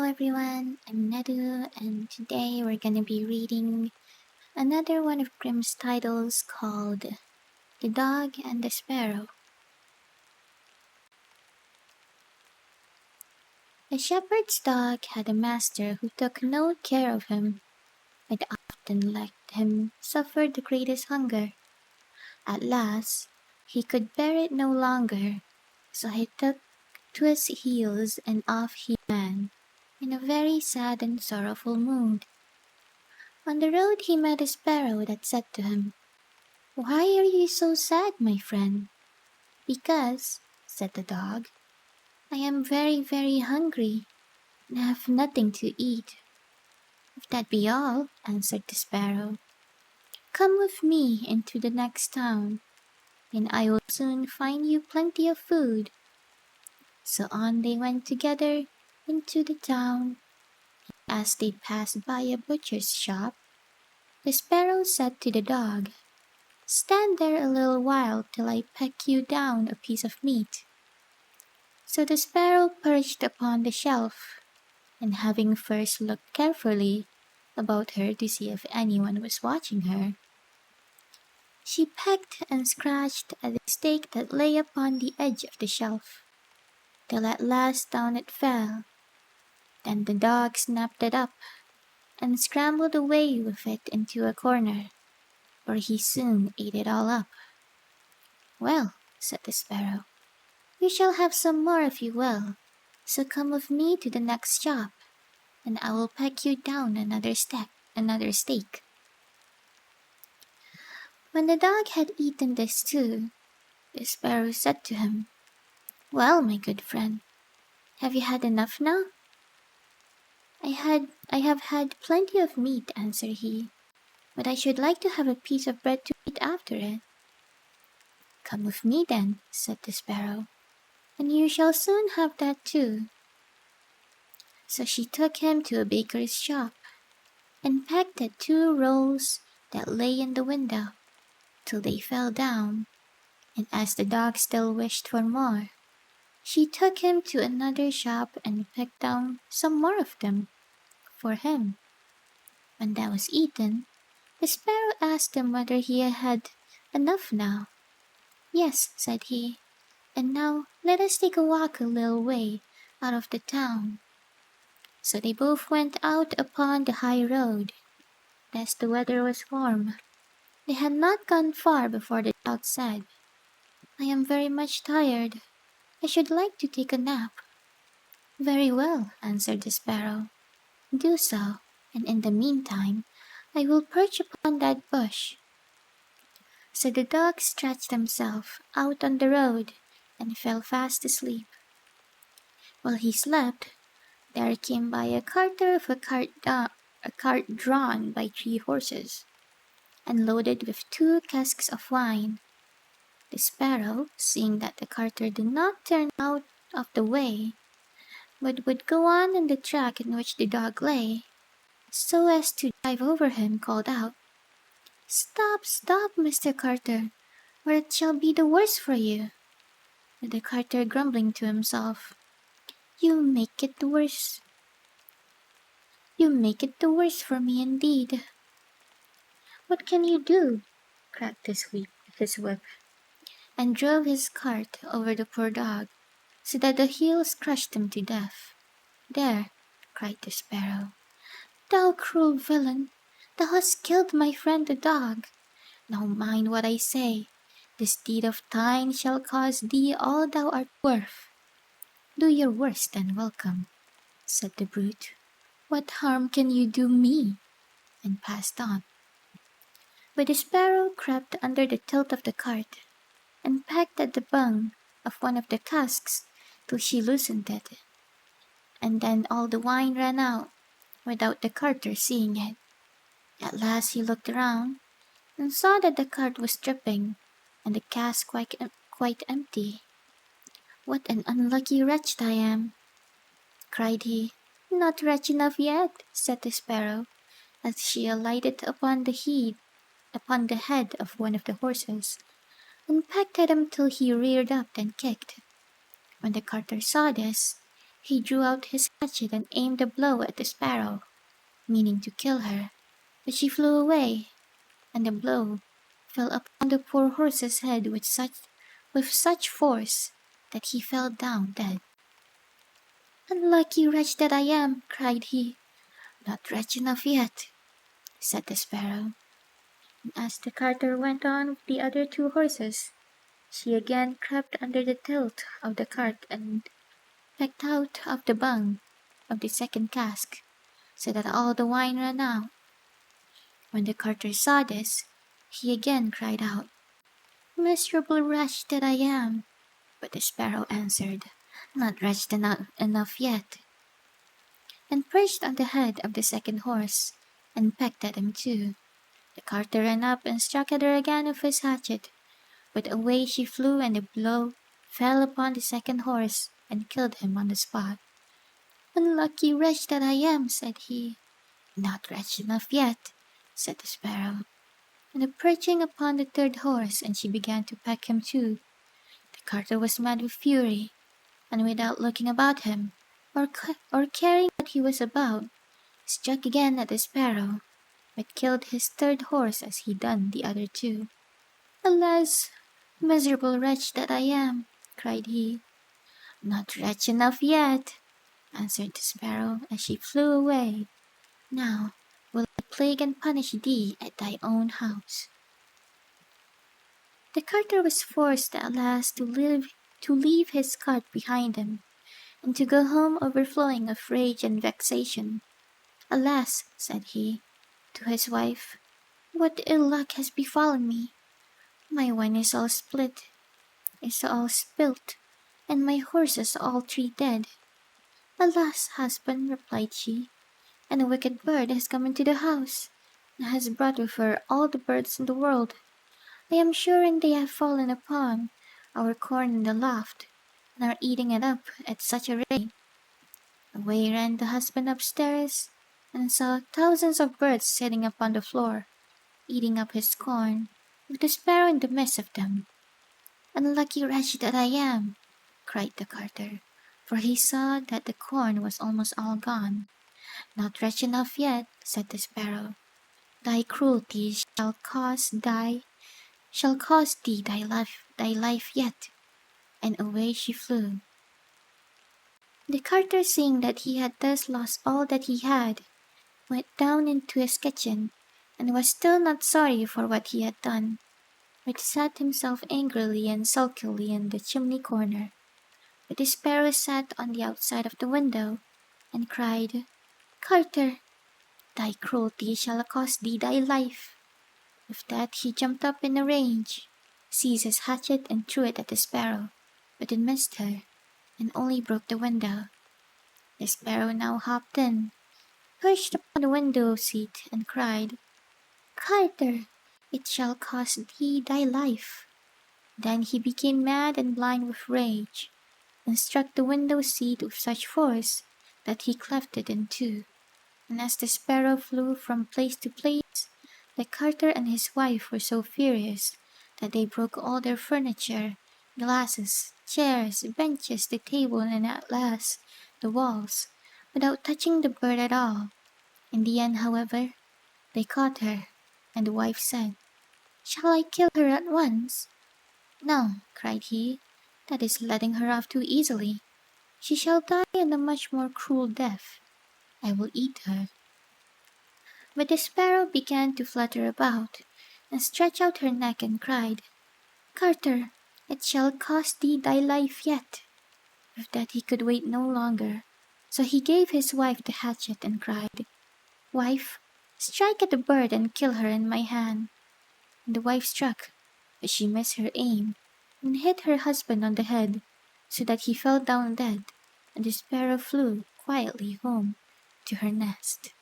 everyone, I'm Nedu, and today we're gonna be reading another one of Grimm's titles called The Dog and the Sparrow. A shepherd's dog had a master who took no care of him, but often let him suffer the greatest hunger. At last, he could bear it no longer, so he took to his heels and off he ran, in a very sad and sorrowful mood. On the road he met a sparrow that said to him, "Why are you so sad, my friend?" "Because," said the dog, "I am very, very hungry, and have nothing to eat." "If that be all," answered the sparrow, "come with me into the next town, and I will soon find you plenty of food." So on they went together into the town. As they passed by a butcher's shop, the sparrow said to the dog, "Stand there a little while till I peck you down a piece of meat." So the sparrow perched upon the shelf, and having first looked carefully about her to see if anyone was watching her, she pecked and scratched at the steak that lay upon the edge of the shelf, till at last down it fell. Then the dog snapped it up, and scrambled away with it into a corner, where he soon ate it all up. "Well," said the sparrow, "you shall have some more if you will, so come with me to the next shop, and I will peck you down another steak." When the dog had eaten this too, the sparrow said to him, "Well, my good friend, have you had enough now?" I have had plenty of meat," answered he, "but I should like to have a piece of bread to eat after it." "Come with me then," said the sparrow, "and you shall soon have that too." So she took him to a baker's shop, and pecked at 2 rolls that lay in the window, till they fell down, and as the dog still wished for more, she took him to another shop and pecked down some more of them for him. When that was eaten, the sparrow asked him whether he had enough now. "Yes," said he, "and now let us take a walk a little way out of the town." So they both went out upon the high road. As the weather was warm, they had not gone far before the dog said, "I am very much tired. I should like to take a nap." "Very well," answered the sparrow, "do so, and in the meantime I will perch upon that bush." So the dog stretched himself out on the road and fell fast asleep. While he slept, there came by a carter of a cart drawn by 3 horses, and loaded with 2 casks of wine. The sparrow, seeing that the carter did not turn out of the way, but would go on in the track in which the dog lay, so as to drive over him, called out, "Stop, stop, Mr. Carter, or it shall be the worse for you." But the carter, grumbling to himself, "You make it the worse. You make it the worse for me indeed." "What can you do?" cracked his whip, and drove his cart over the poor dog, so that the heels crushed him to death. "There," cried the sparrow, "thou cruel villain, thou hast killed my friend the dog. Now mind what I say, this deed of thine shall cost thee all thou art worth." "Do your worst and welcome," said the brute. "What harm can you do me?" and passed on. But the sparrow crept under the tilt of the cart, and pecked at the bung of one of the casks till she loosened it, and then all the wine ran out, without the carter seeing it. At last he looked around, and saw that the cart was dripping, and the cask quite empty. "What an unlucky wretch I am!" cried he. "Not wretch enough yet," said the sparrow, as she alighted upon the head of one of the horses, and pecked at him till he reared up and kicked. When the carter saw this, He drew out his hatchet and aimed a blow at the sparrow, meaning to kill her, but she flew away, and the blow fell upon the poor horse's head with such force that he fell down dead. "Unlucky wretch that I am!" cried he. "Not wretch enough yet," said the sparrow. And as the carter went on with the other two horses, she again crept under the tilt of the cart and pecked out of the bung of the second cask, so that all the wine ran out. When the carter saw this, he again cried out, "Miserable wretch that I am!" But the sparrow answered, "Not wretched enough yet," and perched on the head of the second horse, and pecked at him too. The carter ran up and struck at her again with his hatchet, but away she flew, and the blow fell upon the second horse, and killed him on the spot. "Unlucky wretch that I am!" said he. "Not wretched enough yet," said the sparrow, and perching upon the third horse, and she began to peck him too. The carter was mad with fury, and without looking about him, or caring what he was about, struck again at the sparrow, but killed his third horse as he done the other two. "Alas, miserable wretch that I am!" cried he. "Not wretch enough yet," answered the sparrow, as she flew away. "Now will I plague and punish thee at thy own house." The carter was forced at last to leave his cart behind him, and to go home overflowing of rage and vexation. "Alas," said he to his wife, "what ill luck has befallen me! My wine is all spilt, and my horses all three dead." "Alas, husband," replied she, "and a wicked bird has come into the house, and has brought with her all the birds in the world. I am sure and they have fallen upon our corn in the loft, and are eating it up at such a rate." Away ran the husband upstairs, and saw thousands of birds sitting upon the floor, eating up his corn, with the sparrow in the midst of them. "Unlucky wretch that I am!" cried the carter, for he saw that the corn was almost all gone. "Not wretch enough yet," said the sparrow. "Thy cruelty shall cost thee thy life yet." And away she flew. The carter, seeing that he had thus lost all that he had, went down into his kitchen, and was still not sorry for what he had done, but sat himself angrily and sulkily in the chimney corner. But the sparrow sat on the outside of the window, and cried, "Carter, thy cruelty shall cost thee thy life." With that he jumped up in a rage, seized his hatchet, and threw it at the sparrow, but it missed her, and only broke the window. The sparrow now hopped in, perched upon the window seat, and cried, "Carter, it shall cost thee thy life." Then he became mad and blind with rage, and struck the window seat with such force that he cleft it in two. And as the sparrow flew from place to place, the carter and his wife were so furious that they broke all their furniture, glasses, chairs, benches, the table, and at last the walls, without touching the bird at all. In the end, however, they caught her, and the wife said, "Shall I kill her at once?" "No," cried he, "that is letting her off too easily. She shall die a much more cruel death. I will eat her." But the sparrow began to flutter about, and stretch out her neck, and cried, "Carter, it shall cost thee thy life yet." With that he could wait no longer, so he gave his wife the hatchet, and cried, "Wife, strike at the bird and kill her in my hand." And the wife struck, but she missed her aim, and hit her husband on the head, so that he fell down dead, and the sparrow flew quietly home to her nest.